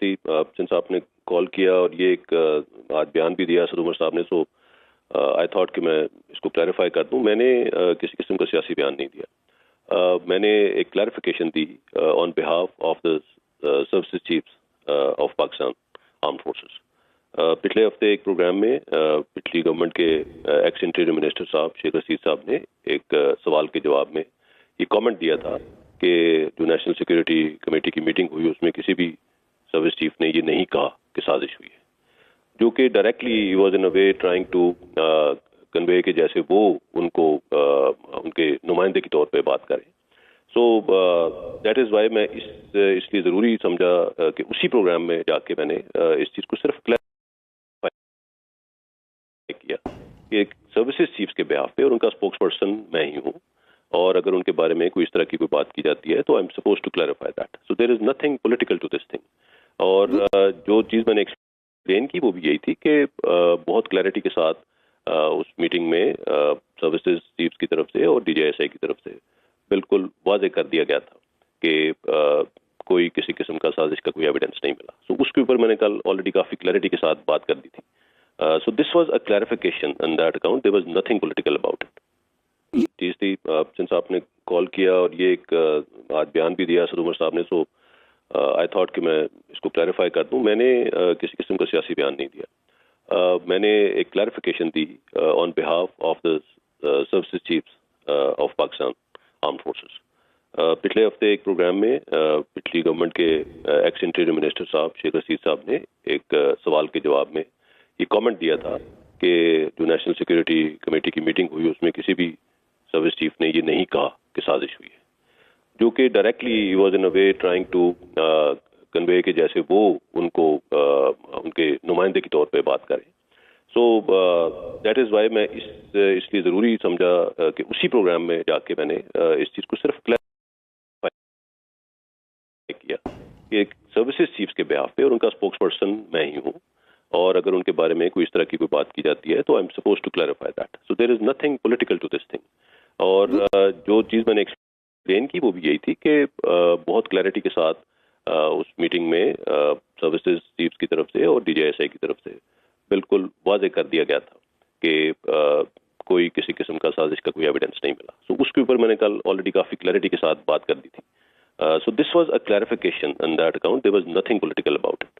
تھی سنس آپ نے کال کیا اور یہ ایک آج بیان بھی دیا اسد عمر صاحب نے، سو آئی تھاٹ کہ میں اس کو کلیریفائی کر دوں. میں نے کسی قسم کا سیاسی بیان نہیں دیا. میں نے ایک clarification the on behalf of the services chiefs of Pakistan armed forces. پچھلے ہفتے ایک پروگرام میں پچھلی گورنمنٹ کے ایکس انٹیریئر منسٹر صاحب شیخ رشید صاحب نے ایک سوال کے جواب میں یہ کامنٹ دیا تھا کہ جو نیشنل سیکورٹی کمیٹی کی میٹنگ ہوئی اس میں کسی بھی سروس چیف نے یہ نہیں کہا کہ سازش ہوئی ہے، جو کہ directly was in a way trying to convey کہ جیسے وہ ان کو ان کے نمائندے کے طور پہ بات کریں. سو دیٹ از وائی میں اس لیے ضروری سمجھا کہ اسی پروگرام میں جا کے میں نے اس چیز کو صرف کلیئر کیا کہ سروسز چیفس کے بہاف پہ، اور ان کا اسپوکس پرسن میں ہی ہوں، اور اگر ان کے بارے میں کوئی اس طرح کی کوئی بات کی جاتی ہے تو I am supposed to clarify that. So there is nothing political to this thing. اور جو چیز میں نے ایکسپلین کی وہ بھی یہی تھی کہ بہت کلیئرٹی کے ساتھ اس میٹنگ میں سروسز چیفس کی طرف سے اور ڈی جے ایس آئی کی طرف سے بالکل واضح کر دیا گیا تھا کہ کوئی کسی قسم کا سازش کا کوئی ایویڈنس نہیں ملا. سو اس کے اوپر میں نے کل آلریڈی کافی کلیئرٹی کے ساتھ بات کر دی تھی. So this was a clarification on that account. There was nothing political about it. چیز تھی سنس آپ نے کال کیا اور یہ ایک آج بیان بھی دیا اسد عمر صاحب نے، سو آئی تھاٹ کہ میں اس کو کلیریفائی کر دوں. میں نے کسی قسم کا سیاسی بیان نہیں دیا. میں نے ایک clarification the on behalf of the services chiefs of Pakistan armed forces. پچھلے ہفتے ایک پروگرام میں پچھلی گورنمنٹ کے ایکس انٹیریئر منسٹر صاحب شیخ رشید صاحب نے ایک سوال کے جواب میں یہ کامنٹ دیا تھا کہ جو نیشنل سیکورٹی کمیٹی کی میٹنگ ہوئی اس میں کسی بھی سروس چیف نے یہ نہیں کہا کہ سازش ہوئی ہے، جو کہ directly was in a way trying to convey کہ جیسے وہ ان کو ان کے نمائندے کے طور پہ بات کریں. سو دیٹ از وائی میں اس لیے ضروری سمجھا کہ اسی پروگرام میں جا کے میں نے اس چیز کو صرف کلیئر کیا کہ سروسز چیفس کے بہاف پہ، اور ان کا اسپوکس پرسن میں ہی ہوں، اور اگر ان کے بارے میں کوئی اس طرح کی کوئی بات کی جاتی ہے تو I am supposed to clarify that. So there is nothing political to this thing. اور جو چیز میں نے ایکسپلین کی وہ بھی یہی تھی کہ بہت کلیئرٹی کے ساتھ اس میٹنگ میں سروسز چیفس کی طرف سے اور ڈی جے ایس آئی کی طرف سے بالکل واضح کر دیا گیا تھا کہ کوئی کسی قسم کا سازش کا کوئی ایویڈنس نہیں ملا. سو اس کے اوپر میں نے کل آلریڈی کافی کلیئرٹی کے ساتھ بات کر دی تھی. So this was a clarification on that account. There was nothing political about it.